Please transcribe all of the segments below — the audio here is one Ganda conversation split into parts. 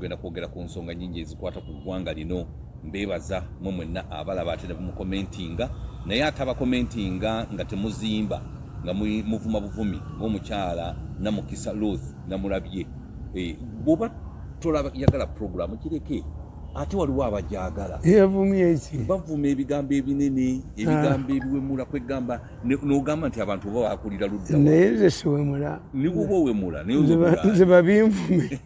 Genda kwogera ku nsonga nyingi ezikwata ku ggwanga lino mbeebaza mwe mwenna abalaba ate ne bumukomentinga naye ataba komentinga nga temuzimba nga muvuma buvumi ng'omukyala Namukisa Ruth Namulabye bw'oba tolaba yagala programu kireke ate waliwo abajagala yavumye iki bavuma ebigambo ebinene ebigambo ebiwemula kwegamba n'ogamba nti abantu oba bakulira ludda naye nze siwemula niwoba owemula nze babinvume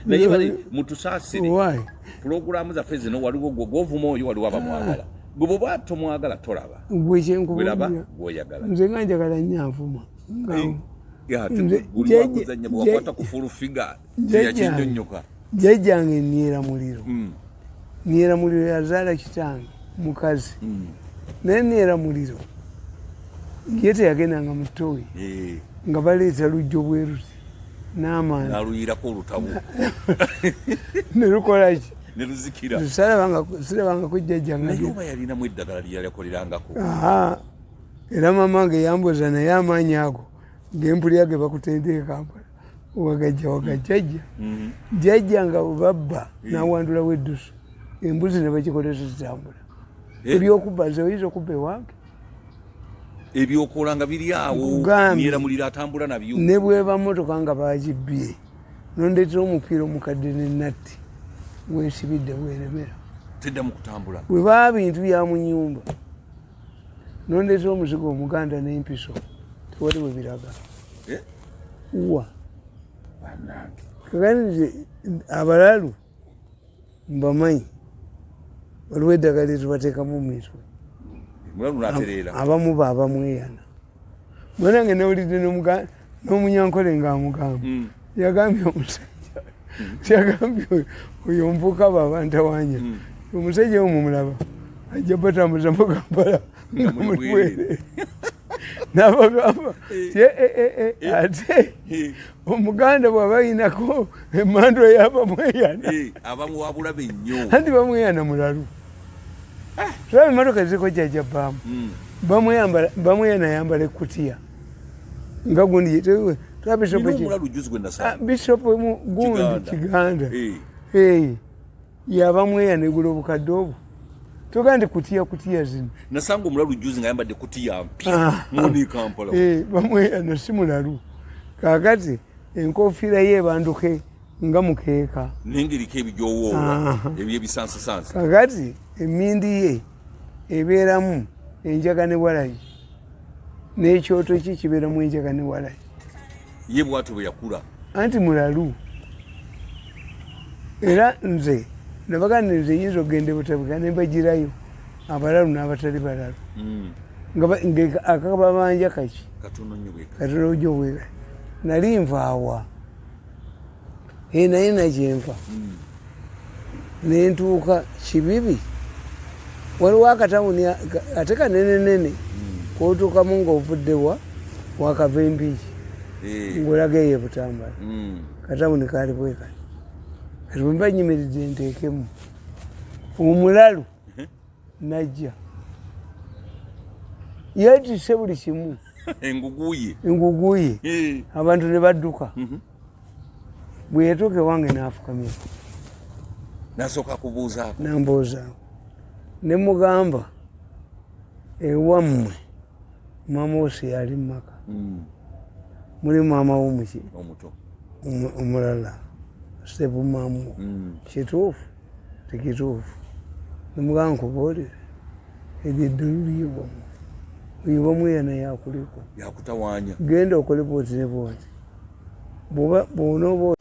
naye bali mutusaasire pulogulaamu zaffe zino waliwo gw'ovuma oyo waliwo abamwagala gwe bw'oba tomwagala tolaba weraba gw'oyagala nze nga njagala nnyo anvuma buli wakuzanya bwe wakwata ku fulufiga teyakinyonnyoka jjajjange Niera Muliro yazaala kitange mukazi naye Niera Muliro ye teyagendanga mu ttooyi nga baleeta lujjo bweruti n'amaanyi naluyirako olutabu ne lukolaki ne luzikira sirabangako jjajjange naye oba yalinamu eddagala lyeyalekolerangako era mamange yambuza naye amaanyi ago gempulira ge bakutendeye Kampala wagajja jjajja nga babba nawandulawo eddusu embuzi ne bagikolesa zitambula ebyokubba nze oyinza okubba ewange ebyokola nga biri awo Niera Muliro atambula nabyo ne bweba motoka nga bagibbye nondeetera omupiira omukadde nenatti wensibidde bweremera tedda mu kutambula bwe baba bintu bya mu nnyumba nondeetera omuzigo omuganda n'empiso tewali bwe biraga wa kakati abalalu mbamanyi waliwo eddagala lyetubateekamu mu mitwe abamu baabamweyana mwanange nawulidde n'omunyankole ng'amugamba yagambye omusajja yagambye oyo nvuka babantawanya omusajja omumulaba ajja batambuza mu Kampala nga mulwere nabagamba ate omuganda bw'aba yinako emando y'abamweyana abamuwabulabe nnyo anti bamweyana mulalu tulaba emmotoka ziriko jjajjabbaamu bamweyana ayambala ekkutiya nga gundi bisopu gundi Kiganda yabamweyana egula obukadde obwo toga nti kutiya zino nasanga omulalu juzi nga ayambadde kutiya mpya muni Kampala bamweyana si mulalu kakati enkofiira ye ebanduke nga mukeeka nengeriko ebijowoola ebyebisansasansa kakati emindi ye ebeeramu enjaga ne walagi n'ekyoto ki kibeeramu enjaga ne walagi ye bwatyo bwe yakula anti mulalu era nze nabaganda nze yinza okugenda butabika ne mbagirayo abalalu n'abatali balalu akababanja kaki katono ojja obwega nali nvaawa naye nakyenva nentuuka Kibibi waliwo akatawuni ate kanenenene kotuukamu ng'ovuddewa wakava empiki ng'olaga eyo Butambala katawuni kaali bwekati kati bwe mba nyimiridde nteekemu omulalu najja yeetisse buli kimu enguguye abantu ne badduka bwe yatuuka ewange n'afukamira nasooka kubuuzaako nambuuzaako ne mugamba ewammwe maama wose yali mu maka muli maama w'omuki omulala Step mamu kituufu tekituufu nemugamba nkubuulire eryo eddulu ly'ewammwe oyo bamweyana yakuliko yakutawanya genda okole bwoti ne bwoti bw'onooba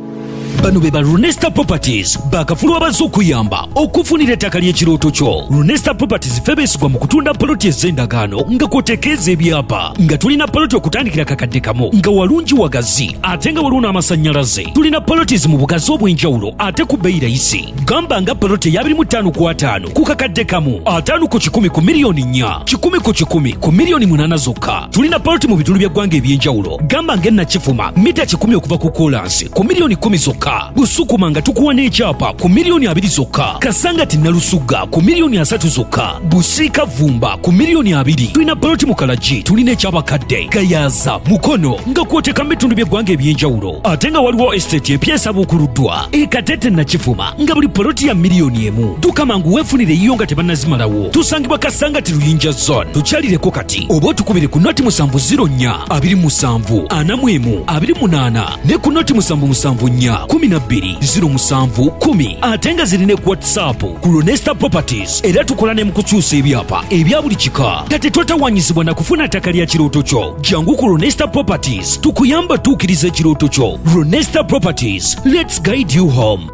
bano be ba Runesta Properties bakafulwa bazze okuyamba okufunira ettaka ly'ekirooto kyo. Runesta Properties ffe beesigwa mu kutunda poloti ez'endagaano nga kwotekeeza ebyapa nga tulina poloti okutandikira kakadde kamu nga walungi wagazi ate nga waliwo n'amasannyalaze. Tulina polotis mu bugazi obw'enjawulo ate ku bbeeyi rayisi. Gamba nga poloti eya 25/5 ku kakadde kamu, 5 ku 10 ku miliyoni 4, 10 ku 10 ku miliyoni 8 zokka. Tulina poloti mu bitundu by'eggwanga eby'enjawulo. Gamba ng'e Nakifuma mita 10 okuva ku Kolansi ku miliyoni 10 zokka. zokka, Busukuma nga tukuwa n'ekyapa ku $2,000,000 zokka, Kasangati Nalusuga ku $3,000,000 zokka, Busiika Vumba ku $2,000,000. Tulina poloti mu Kalagi, tulina ekyabakadde, Gayaza, Mukono nga kwoteka bitundu by'eggwanga eby'enjawulo. Ate nga waliwo estate epyesa bukuluddwa Ekatete Nakifuma nga buli poloti ya $1,000,000. Tukama ngu weefunire eyiyo nga tebannazimalawo. Tusangibwa Kasangati Luyinja Zone. Tukyalireko kati oba otukubire ku noti 704 27 41 28 ne ku noti 774 12 07 10. Ate nga zirina ku WhatsApp ku Lunesta Properties, era tukola ne mu kukyusa ebyapa ebya buli kika. Kati twetawanyizibwa na kufuna ttaka lya kirooto kyo. Jangu ku Lunesta Properties tukuyamba tuukiriza ekirooto kyo. Lunesta Properties, let's guide you home.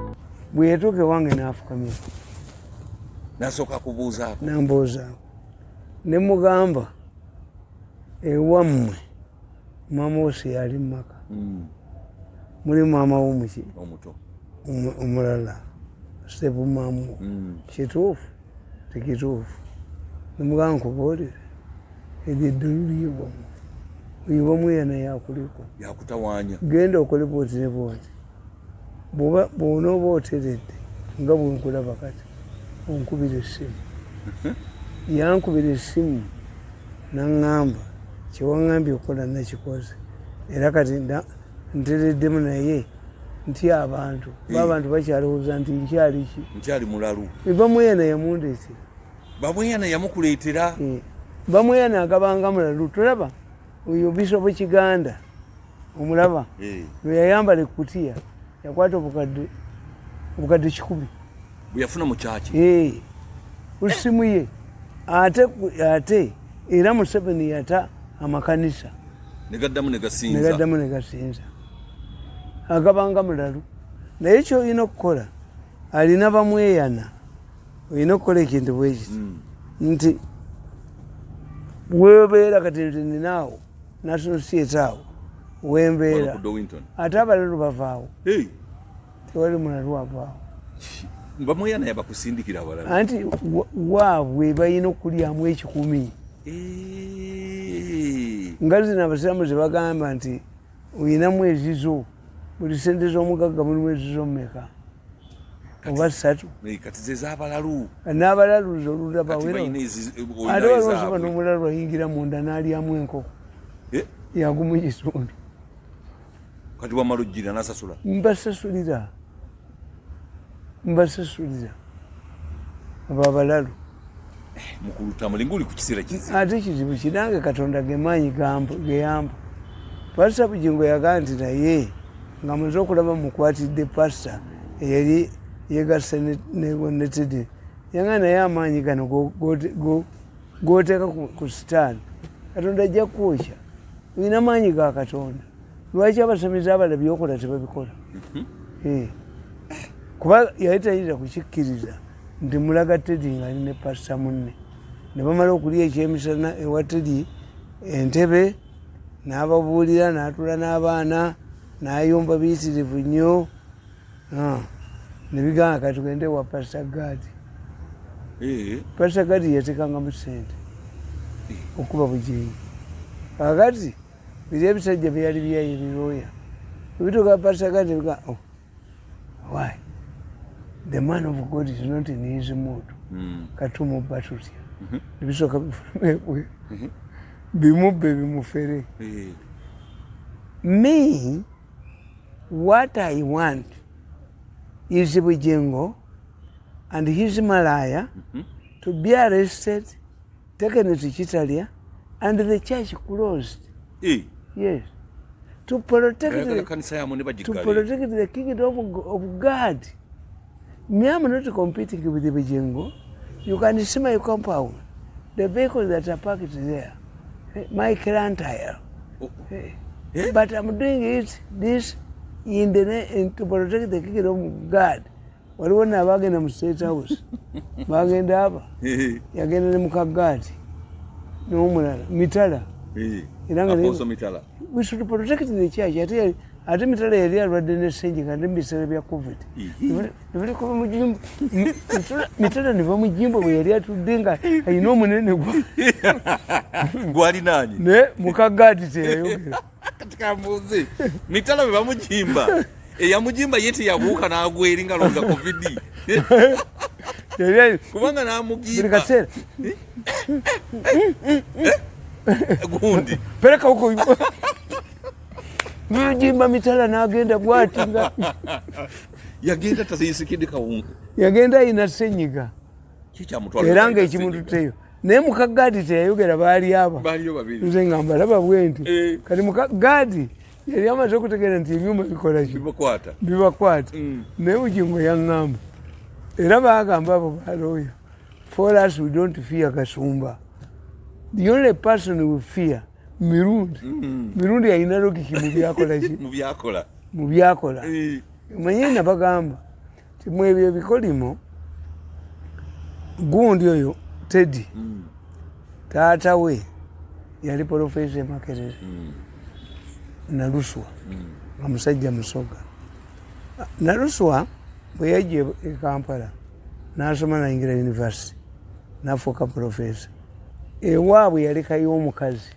Bwe yatuuka ewange n'afukamira Nasooka kubuuzaako. n'amboozaako ne mugamba ewammwe maama ose yali mu maka muli maama w'omuki Omuto. omulala Sepu maamu kituufu tekituufu nemugamba nkubuulire eryo eddulu liyibwamu oyibwamu yana yakuliko Yakutawaanya. genda okole bwoti ne bwoti bw'onooba oteredde nga bwenkulaba kati onkubira essimu yankubira essimu naŋŋamba kyewaŋŋambye okukola nakikoze era kati ntereddemu naye nti abantu abantu bakyalowooza nti nkyali ki Nkyali mulalu. bamweyana yamundeetera Bamweyana yamukuleetera. bamweyana agabanga mulalu tolaba oyo Bisopo Kiganda omulaba lwe yayambala ekkutiya yakwata obukadde 100 bwe yafuna mu kyaki. ku ssimu ye ate era Museveni yata amakanisa Negaddamu negasinza. negaddamu negasinza agabanga mulalu naye kyolina okukola alina bamweyana olina okukola ekintu bwekiti nti webeera kati nti ninaawo National Theatre awo wembeera ate abalalu bavaawo tewali mulalu avaawo bamweyana yabakusindikira abalala anti waabwe balina okulyamu ekikumi nga zino abasiramu zebagamba nti oyinamu ezizo buli sente z'omugagga mulimu ezizo mmeka oba 3 kati zezabalalu n'abalalu zolulabawera ate walwosoba n'omulalu ayingira munda n'alyamu enkoko yagumu ekitundu kati wamala ojjira nasasula mbasasulira abo abalalu mukulutamuli nguli ku kiseera kizibu ate kizibu kinange Katonda gemaanyi geyamba Pasita Bugingo yagaa nti naye nga muze okulaba mukwatidde pasita eyali yegasse netedi yanga naye amaanyi gano goteeka ku sitaani Katonda ajja kwokya olina amaanyi ga Katonda lwaki abasamizi abalala byokola tebabikola kuba yali tayinza kukikkiriza nti mulaga Teddy nga ali ne pasita munne ne bamala okulya ekyemisana ewa Teddy entebe n'ababuulira n'atula n'abaana n'ayomba biyitirivu nnyo ne bigamba kati tugende ewa pasita Gaadi pasita Gaadi yateekangamu ssente okuba Bugingo kakati biri ebisajja byali byayo ebirooya ebituuka pasita Gaadi biga why the man of God is not in his mood katumubba tutya nebisooka bifulumebwe bimubbe bimufere me what I want is Bugingo and his malaya to be arrested, taken to Chitalia, and the church closed. Yes. To protect the kingdom of God. Me, I'm not competing with the Bugingo. You can see my compound. The vehicles that are parked there. My clientele. But I'm doing this in the name to protect the kingdom of God. Waliwo n'abagenda mu State House bagenda aba yagenda ne Mukaggaati n'omulala Mitala we should protect the church ate Mitala yali alwadde n'essenyiga ne mu biseera bya COVID Mitala ne bamujimba bwe yali atudde nga alina omunene gwalinaanyi ne Mukaggaati teyayogera kati kambuuze Mitala bwe bamujimba eyamujimba yete yabuuka n'agwera nga longa covid kubanga n'amugimba kaseera gundi pereka huko mujimba mitala n'agenda bwati nga yagenda taziyisikidde kawunga yagenda ina senyiga era nga ekimututeyo naye mukagadi teyayogera baali aba baaliyo babiri nze nga mbalaba bwenti kati mukagadi yali amaze okutegeera nti ebyuma bikola ki bibakwata naye Bugingo yaŋŋamba era baagamba abo balooya for us we don't fear Kasumba, the only person we fear Mirundi yalina logiki mu byakola manye nabagamba ti mu ebyo ebikolimo gundi oyo Teddy taata we yali Profesa Makerere Naluswa nga musajja musoga. Naluswa bwe yajja e Kampala n'asoma n'ayingira university n'afuuka profesa ewaabwe yalekayo omukazi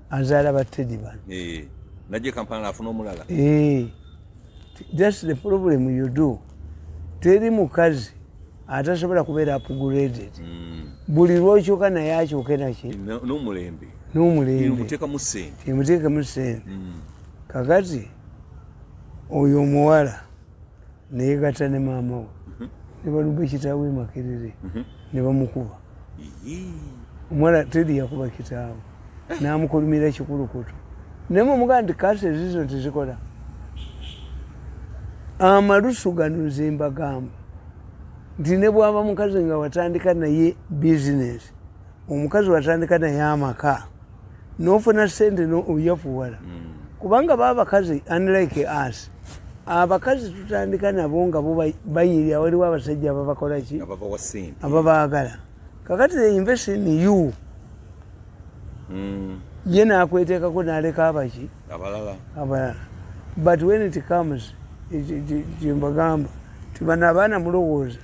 azaala ba Teddy bano najja Kampala n'afuna omulala. That's the problem you do. Teri mukazi atasobola kubeera upgraded buli lw'okyuka naye akyuke naki n'omulembe emuteekamu ssente kakati oyo omuwala neyegatta ne maama we ne baluga kitaawe Makerere ne bamukuba. Omuwala Teddy yakuba kitaawe n'amukolumira kikulukutu naye mumugaa nti kasi ezizo tezikola. Amalusu gano nze mbagamba nti ne bwaba mukazi nga watandika naye bizinesi, omukazi watandika naye amaka n'ofuna ssente oyafuwala kubanga baba bakazi unlike us. Abakazi tutandika nabo nga bo bayirya waliwo abasajja ababakola ki ababaagala kakati they invest in you ye n'akweteekako n'aleka abaki abalala but when it comes gyembagamba ti bano abaana mulowooza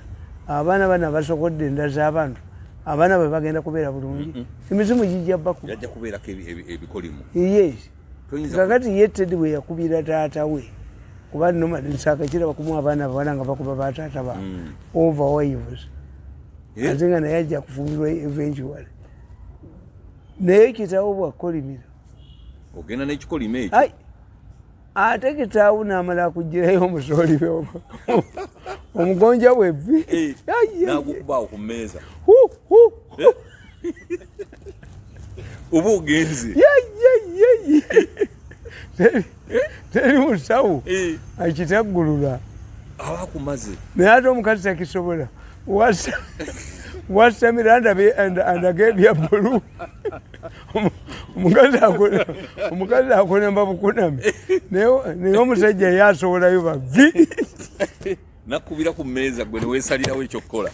abaana bano abasokodde enda z'abantu abaana bwe bagenda kubeera bulungi emizimu gijja bakuba yes kakati ye Teddy bwe yakubira taata we kuba nomadisaka kiraba kumuwa abaana abawala nga bakuba bataata ba overwives ate nga naye ajja kufumbirwa eventually naye kitaawo bwakolimira ogenda n'ekikolima ekyo ate kitaawo n'amala akugirayo omusooli we omugonja bwebbi nagukubawo ku mmeeza oba ogenze teri musawo akitaggulula abakumaze naye ate omukazi takisobola wasa Miranda andaga ebya bbulu omukazi akonemba bukunami naye omusajja yasobolayo bavi nakubira ku mmeeza gwe neweesalirawo ekyokukola.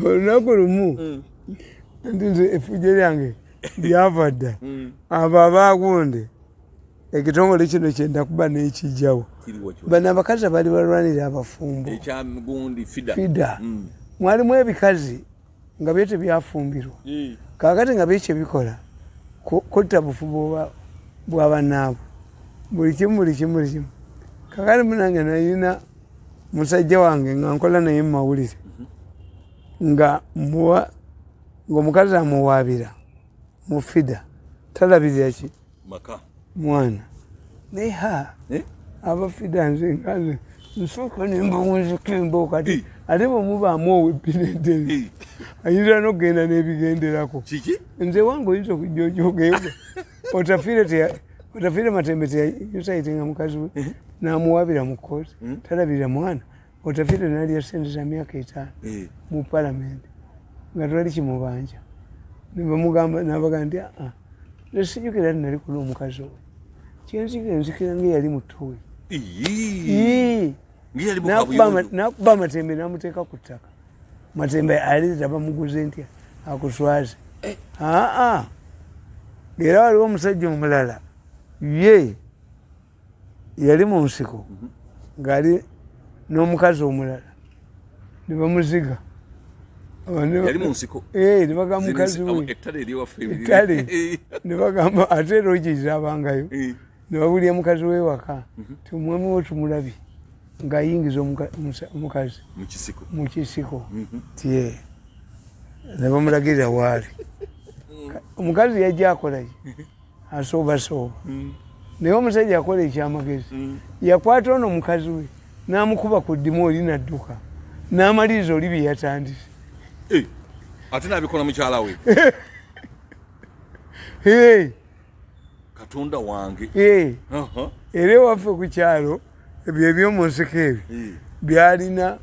olunaku lumu nti nze efujjo lyange lyava dda abo abaagunde ekitongole kino kyenda kuba n'ekijjawo bano abakazi abali balwanira abafumbo fida mwalimu ebikazi nga byo tebyafumbirwa kaakati nga byekyo bikola kotta bufu bw'abanaabo buli kimu kakati munange nalina musajja wange nga nkola naye mumawulire nga omukazi amuwaabira mufida talabirira ki mwana naye abafida nze nkaze nsooka nembawunzika embo kati ate bwemubaamu owebinedere ayinza n'okugenda n'ebigenderako nze wange oyinza okujja ojogeyoga otafiire matembe teyusayitinga mukazi we n'amuwaabira mu kooti talabirira mwana otafiire nalya sente za myaka 5 mu palamenti nga twali kimubanja nebamugamba nabaga nti nesijukira nali kuna omukazi we kyenzikira ngeyali mutowe nakuba amatembe namuteeka ku ttaka matembe aleta bamuguze ntya akuswaze era waliwo omusajja omulala ye yali mu nsiko ngaali n'omukazi omulala nebamuziga nebagamba mukazi we ettale nebagamba ate era okizaabangayo ne babulya mukazi w'ewaka ti omwami wo tumulabye ng'ayingiza omukazi mu kisiko ti ne bamulagirira waali omukazi yajja akolaki asoobasooba naye omusajja akola ekyamagezi yakwata ono omukazi we n'amukuba ku ddimu oli nadduka n'amaliriza oli bye yatandise ate nabikola mukyala we katonda wange era ewaffe ku kyalo ebyo ebyomu nsiko ebyo byalina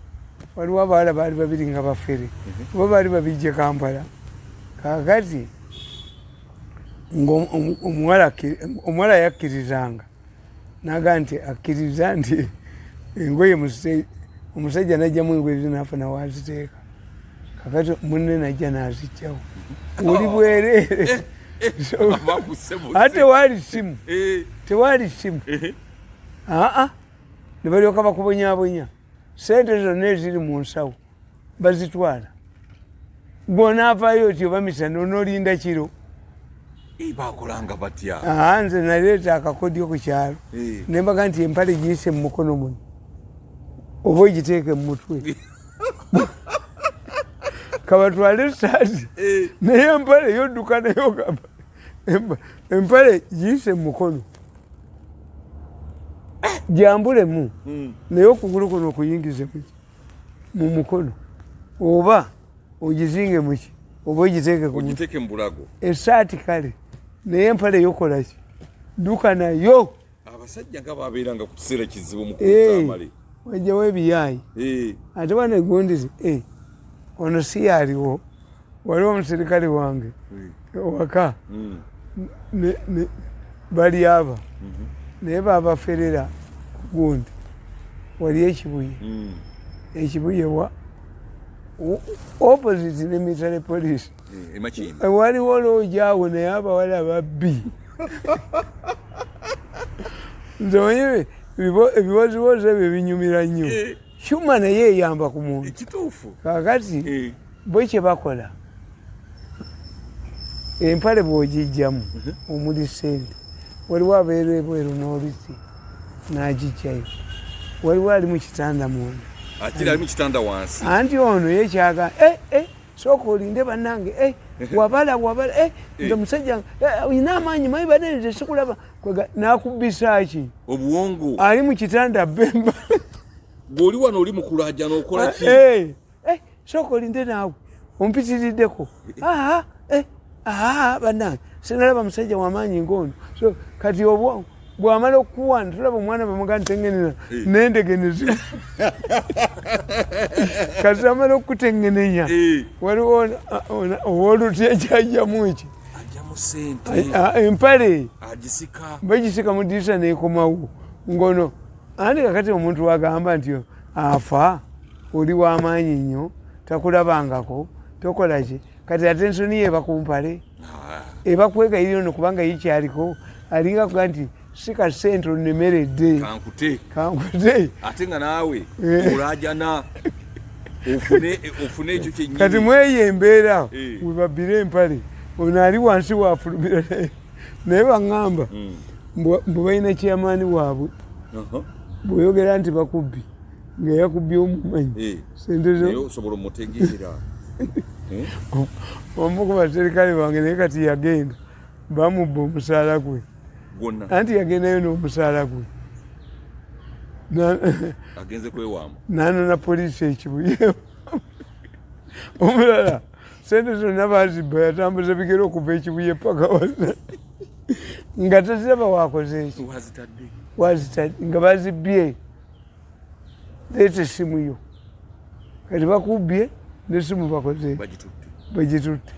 waliwo abawala baali babiri nga bafere oba baali babijje Kampala kakati omuwala yakkirizanga naga nti akkiriza nti engoye omusajja najjamu engoye zinafuna waziteeka kakati munne najja nazijjawo oli bwereere ate tewali simu aa ne balyoka bakubonyabonya sente zonna eziri mu nsawo bazitwala bw'onaavaayo oti oba misana onoolinda kiro bakolanga batya nze naleeta akakodyo ku kyalo nembaga nti empale giyise mu mukono muno oba ogiteeke mu mutwe kabatwale esaati naye empale yodduka nayo gamba empale giyise mu mukono jambulemu naye okugulu kuno okuyingize mu mukono oba ogizinge muki oba ogiteeke mu bulago esaati kale naye empale yokolaki duka nayo abasajja nga babeeranga ku kiseera kizibu mu kutamale wajjawo ebiyaayi ate banegondize ono si yaaliwo waliwo omuserikale wange waka bali aba naye babaferera gundi wali ekibuye wa opposite ne military police waliwo loojawo naye abawala babbi nze onyewe ebiwoziwozi ebyo binyumira nnyo kyuma naye eyamba ku muntu kakati bwe kye bakola empale bw'ogijjamu omuli sente waliwo abeera ebweru n'olusi n'agijjayo waliwo ali mu kitanda munda akiri ali mu kitanda wansi anti ono yekyaga sooka olinde bannange wabala nze musajja oyina amaanyi mayi banenze sikulaba n'akubisa ki obuwongo ali mu kitanda bemba bw'oli wano oli mukulaja n'okola ki sooka olinde naawe ompitiriddeko bannange sinalaba musajja wamaanyi ng'ono so kati bw'amala okukuwaana tulaba omwana bamuga ntengenera nendegeneza kati amala okukutengenenya waliwo owolutya kyajjamu eki empale bagisika mu ddirisa nekomawo ngono andi kakati omuntu wagamba nti afa oli w'amaanyi nnyo takulabangako tokolaki kati ate ensoni yeba ku mpale ebakwegayirira no kubanga yikyaliko alinga kuga nti sika sente onemeredde kankute ate nga naawe olajana ofune ekyo kyenyini kati mweyo embeera webabbira empale ono ali wansi wafulumira naye baŋŋamba mbu balina kyamaani waabwe bweyogera nti bakubbi nga yakubbye omumanyi sente osobola omutegeera omu ku baserikale bange naye kati yagenda bamubba omusaala gwe anti yagendayo n'omusaala gwe agenze kwewaamu nanona poliisi ekibuye omulala sente zonna bazibba yatambuza bigere okuva ekibuye paka wasa nga teziraba wakoze eki wazitadde nga bazibbye leeta essimu yo kati bakubbye n'essimu bakoze bagitutte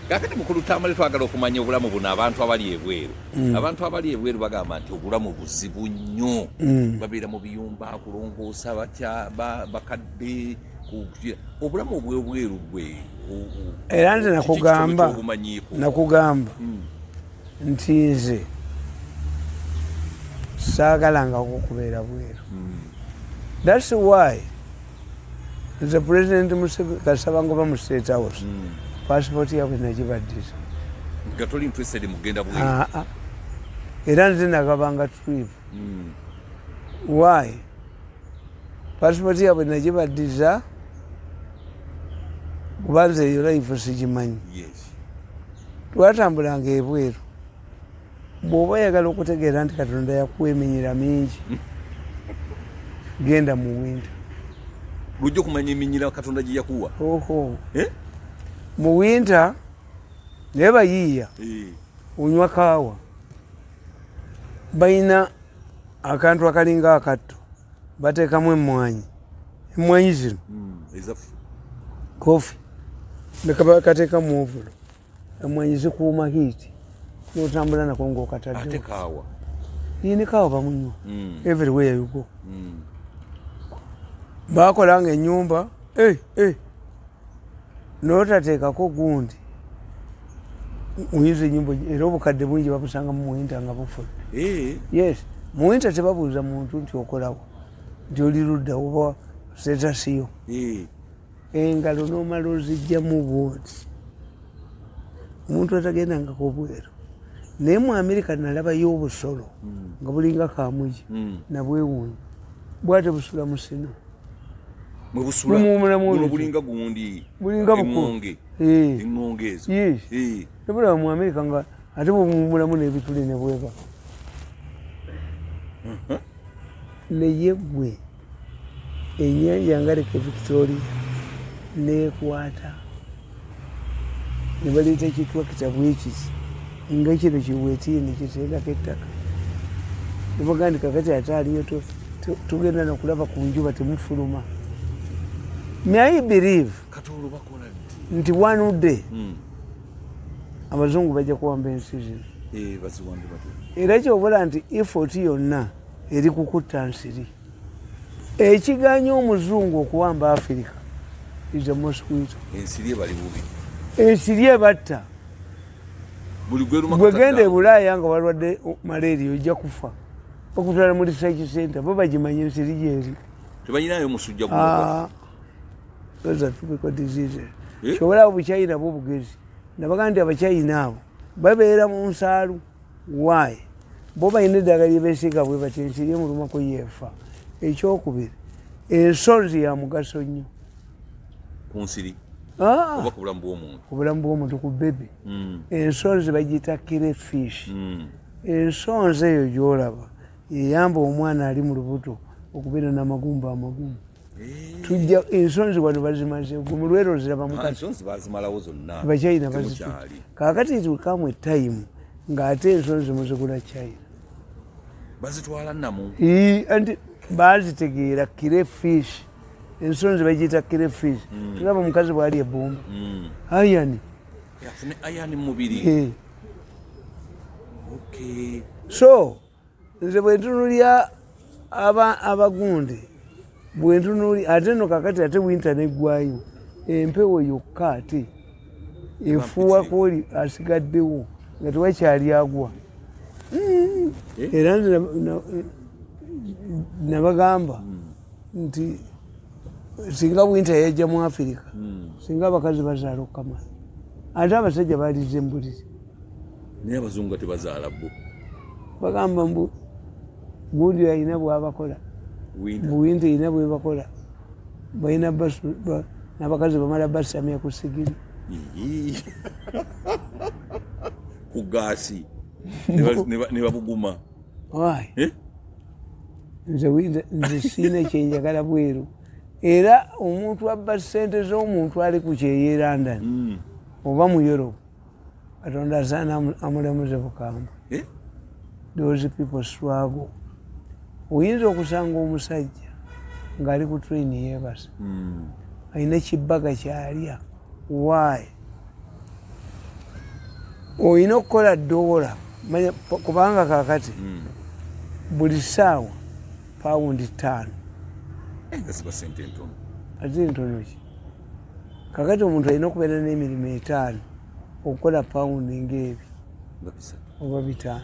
kakati mukulu tamale twagala okumanya obulamu buno abantu abali ebweru abantu abali ebweru bagamba nti obulamu buzibu nnyo babeera mu biyumba kulongoosa batya bakadde obulamu obwebweru bwe era nze nakugamba nti nze saagalangako okubeera bweru thats why nze president Kasabanga mu State House passport yabwe nagibaddisa nga toli interested mugenda bweru era nze nagabanga trip. Why? Passport yabwe nagibaddiza kuba nze eyo life sigimanyi. Twatambulanga ebweru. Bw'oba oyagala okutegeera nti Katonda yakuwa eminyira mingi genda mu winter. Lujja okumanya eminyira Katonda gye yakuwa. Mu winter naye bayiiya onywa kaawa balina akantu akalinga akatto bateekamu emmwanyi zino kofi nekabakateeka mu ovulo emmwanyi zikuuma hiiti notambula nako ngaokatadde yini kaawa bamunywa everywhere you go. Bakolanga ennyumba notateekako gundi oyinza ennyumba era obukadde bungi babusanga mu winter nga bufula. Yes, mu winter tebabuuza muntu nti okolawo nti oli ludda oba setasiyo. Engalo nomala ozijjamu bwoti omuntu atagendangako obweru. Naye mu Amerika nalabayo obusolo nga bulinga kamugi nabwewuunya bwate busula mu sino bulinga gundi bulinga eŋŋonge ezo. Tebulaba mu Amerika nga ate bwemumulamu n'ebituli ne bweba. Naye gwe ennyanja nga leke Victoria neekwata ne baleeta ekitwakita bwekisi nga kino kiweetiye ne kiteekako ettaka ne bagamba nti kakati ate aliyo tugenda nokulaba ku njuba temufuluma. May I believe nti one day abazungu bajja kuwamba ensi zino era kyobula nti effort yonna eri kukutta nsiri. Ekiganya omuzungu okuwamba Africa is a mosquito. Ensiri ebatta. Bwegenda e Bulaaya nga walwadde malaria ojja kufa bakutwala mu research center bo bagimanya ensiri gyeri tebanyinayo musujja those are typical diseases. Kyobola obuchina bwo bugezi nabaga nti abachina abo babeera mu nsaalu. Why? Bo balina eddagala lyebesiiga bwe bati ensiri emulumako yeefa. Ekyokubiri ensonzi ya mugaso nnyo ku nsiri oba ku bulamu bw'omuntu. Ku bulamu bw'omuntu ku bebe. Ensonzi bagiyita crayfish. Ensonzi eyo gy'olaba yeyamba omwana ali mu lubuto okubeera n'amagumba amagumu. Tujja ensonzi wano bazimaze mu lwero ziraba Bachina bazitwala. Kaakati it will come a time ng'ate ensonzi muzigula China bazitwala namu anti bazitegeera crayfish. Ensonzi bagiyita crayfish. Tulaba omukazi bwali ebbumba ayani yafune ayani mu mubiri. So nze bwe ntunulya abagundi bwe ntunuli ate no kakati ate winter neggwayo empewo yokka ate efuuwa kwoli asigaddewo nga tewakyali agwa. Era nze nabagamba nti singa winter yajja mu Africa singa abakazi bazaala okukamala ate abasajja balize embuliri naye abazungu tebazaala bo bagamba mbu gundi alina bwabakola buwinta erina bwebakola balina n'abakazi bamala basamya ku sigiri ku gaasi ne babuguma. Nze siina kyenjagala bweru era omuntu abba ssente z'omuntu ali ku kyeyo London oba mu Europe Katonda asaana amulamuze bukambwe. Those people struggle. Oyinza okusanga omusajja ng'ali ku train yeebasa alina kibbaga kyalya. Why? Oyina okukola $1 kubanga kaakati buli ssaawa pawundi 5 ate ntono ki. Kaakati omuntu alina okubeera n'emirimu 5 okukola pawundi ng'ebi oba 5.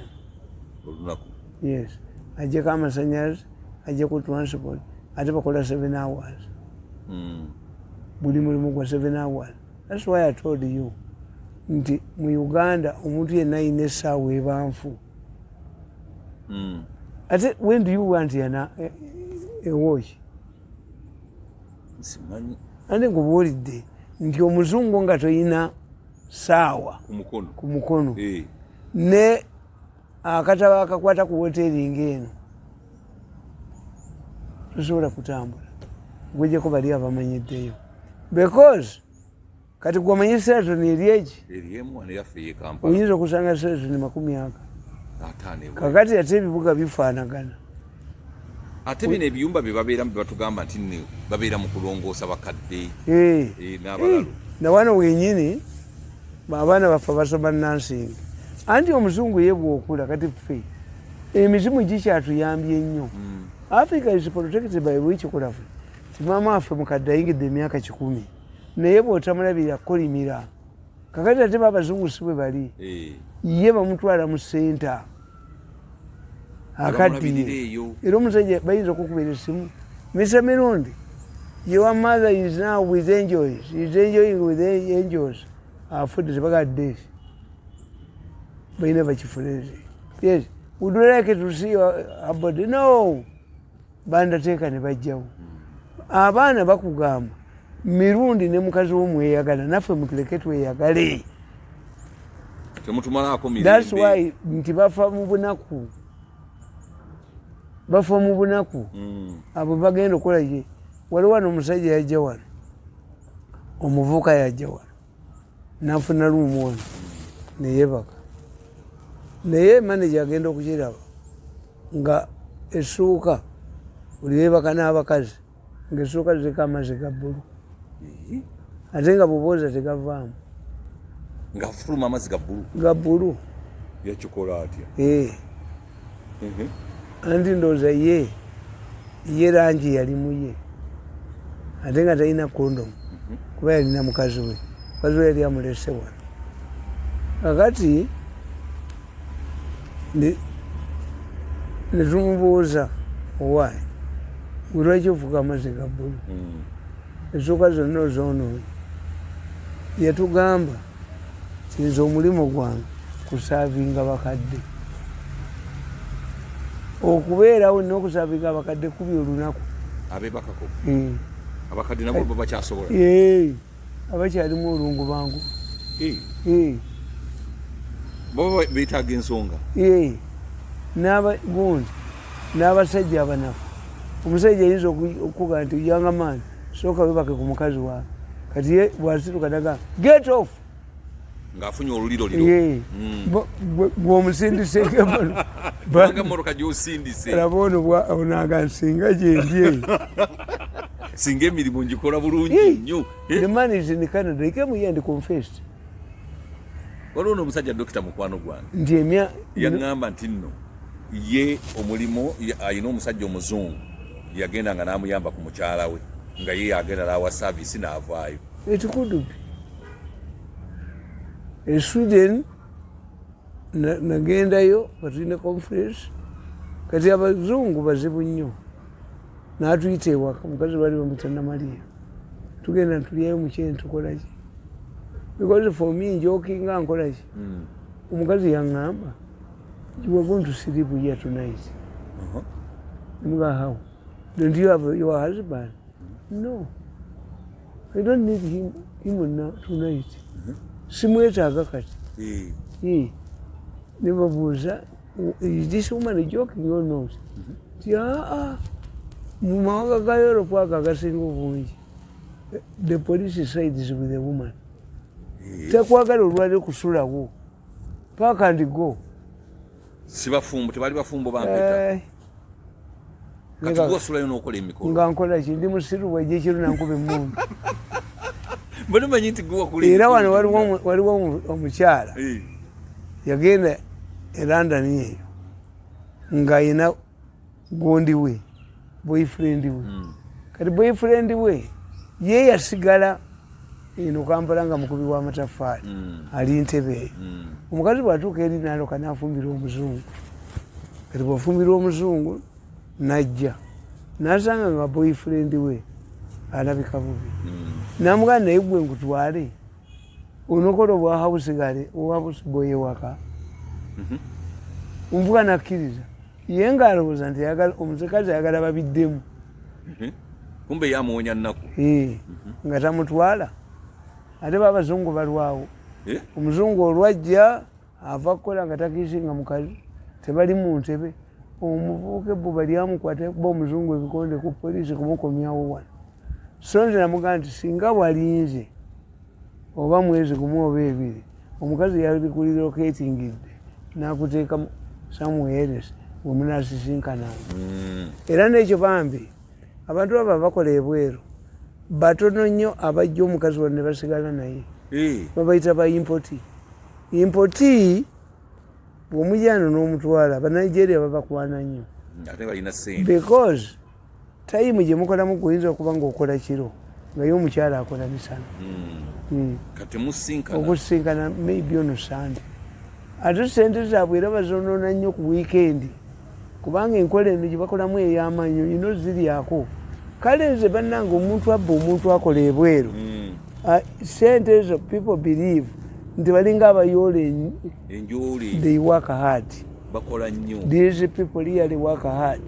Yes. Ajjeko amasanyalaze ajjeko transport ate bakola 7 hours. Buli mulimu gwa 7 hours. That's why I told you nti mu Uganda omuntu yenna alina essaawa ebanfu ate when do you want a watch? Simanyi. Ande ngubuulidde nti omuzungu nga toyina saawa ku mukono ne akataba akakwata ku woteri ng'eno tosobola kutambula gwejjako bali abamanyiddeyo because kati gwemanyi Sheraton eryeki oyinza okusanga Sheraton 40 kakati ate ebibuga bifaanagana ate bino ebiyumba bye babeeramu bebatugamba nti babeera mu kulongoosa bakadde n'abalalu na wano wenyini abaana baffe basoma nursing anti omuzungu ye bw'okula kati ffe emizimu gikyatuyambye ennyo Africa is protected by wikikola ffe timaama waffe mukadde ayingidde emyaka 10 naye bw'otamulabira kolimira kakati ate babazungu si bwe bali ye bamutwala mu senta akaddiye era omusajja bayinza okukubira essimu Mr. Mirundi your mother is now with angels is enjoying with angels afudde tebagadde bayina bakifuleze yes would you like to see her body no bandateeka ne bajjawo abaana bakugamba Mirundi ne mukazi w'omweyagala naffe mutuleke tweyagale temutumalako mirembe that's why nti bafa mu bunaku abo bagenda okukola ye waliwo wano omusajja yajja wano omuvuka yajja wano nafuna luumu wano neyebaka naye manager agenda okukiraba nga essuuka buli yebaka n'abakazi ng'essuuka ziriko amazzi ga bbulu ate nga bubooza tegavaamu nga fuluma amazzi ga bbulu yakikola atya anti ndowooza ye langi yalimu ye ate nga talina kondomu kuba yalina mukazi we yali amulese wano kakati ne tumubuuza owaayi gwe lwaki ofuka amazzi ga bbulu essuuka zonna ozoonoonye yatugamba kinza omulimu gwange kusaavinga bakadde okubeerawo nina okusaavinga abakadde kubi olunaku abebakako abakadde nabo babakyasobola abakyalimu olungu bangu baba beetaaga ensonga gundi n'abasajja abanafu omusajja ayinza okuga nti yanga maani sooka webake ku mukazi waawe kati ye bwasituka daga get off ng'afunye oluliro liro gweomusindisengmoroka gyosindise laba onaga nsinga gyendi singa emirimu ngikola bulungi nnyo the man is in Canada he came here and confessed waliwo n'omusajja dokita mukwano gwange nti yaŋŋamba nti nno ye omulimu ayina omusajja omuzungu yagenda nga n'amuyamba ku mukyala we nga ye yagenda n'awa saavisi n'avaayo ekikudubi e Sweden nagendayo batulina conference kati abazungu bazibu nnyo n'atuyita ewaka mukazi bali bamuyita Namaliya tugenda ntulyayo mukyeni tukolaki because for me njokinga nkolaki omukazi yaŋŋamba you are going to sleep here tonight muga how don't you have your husband no I don't need him now tonight simwetaaga kati nebabuuza is this woman joking or not ti mu mawanga ga Europe ago agasinga obungi the police sides with the woman tekwagala olwali kusulawo pack and go si bafumbo tebali bafumbo bampeta kati gwosulayo n'okola emikolo nga nkola ki ndi musiru bwajja ekiro nankuba emmundu mbona manyi nti gwe wakula era wano waliwo omukyala yagenda e London eyo ng'ayina gundi we boyfriend we kati boyfriend we ye yasigala eno Kampala nga mukubi w'amataffaali ali Ntebe eyo omukazi bw'atuuka eri n'aloka n'afumbira omuzungu kati bw'afumbira omuzungu najja n'asanga nga boyfriend we alabika bubi namugana naye gwe nkutwale onokola obwa house boy ewaka omuvuga nakkiriza ye ng'alowooza nti omusikazi ayagala babiddemu. kumbe yamuwonya nnaku nga tamutwala ate babazungu balwawo. Omuzungu olwajja ava kukola nga takiisinga mukazi tebali mu ntebe, omuvubuka ebbuba lyamukwata kuba omuzungu ebikonde ku poliisi kumukomyawo wano. So nze namugamba nti singa walinze oba mwezi gumu oba ebiri omukazi yali kuliloketingidde n'akuteeka somewhere else wemunasisinkanaga. Era n'ekyo bambi abantu abo bakola ebweru batono nnyo abajja omukazi wano ne basigala naye babayita ba impoti. Impoti bw'omujjano n'omutwala Banigeria babakwana nnyo because time gye mukolamu guyinza okuba ng'okola kiro nga ye omukyala akola misana okusinkana maybe ono Sunday. Ate sente zaabwe era bazonoona nnyo ku weekend kubanga enkola eno gye bakolamu ey'amaanyi olina oziryako. Kale nze bannange omuntu abba omuntu akola ebweru sente ezo people believe nti balinga abayoola enjooli they work hard. bakola nnyo. These people really work hard.